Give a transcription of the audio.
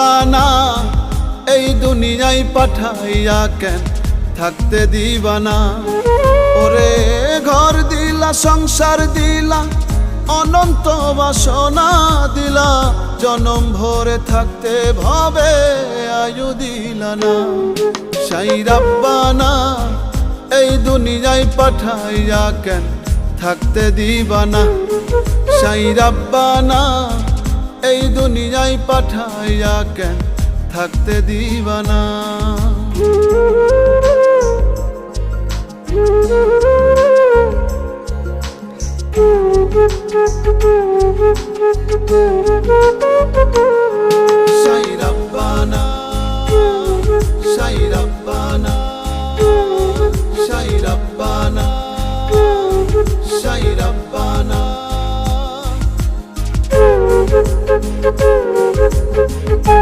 রাব্বানা এই দুনিয়ায় পাঠাইয়া কেন থাকতে দিবানা। ওরে ঘর দিলা সংসার দিলা অনন্ত বাসনা দিলা, জনম ভরে থাকতে ভবে আয়ু দিলা না। সাই রাব্বানা এই দুনিয়ায় পাঠাইয়া কেন থাকতে দিবানা। সাই রাব্বানা এই দুনিয়ায় পাঠাইয়া কেন থাকতে দিবানা। সাই রাব্বানা সাই রাব্বানা সাই রাব্বানা সাই রাব্বানা।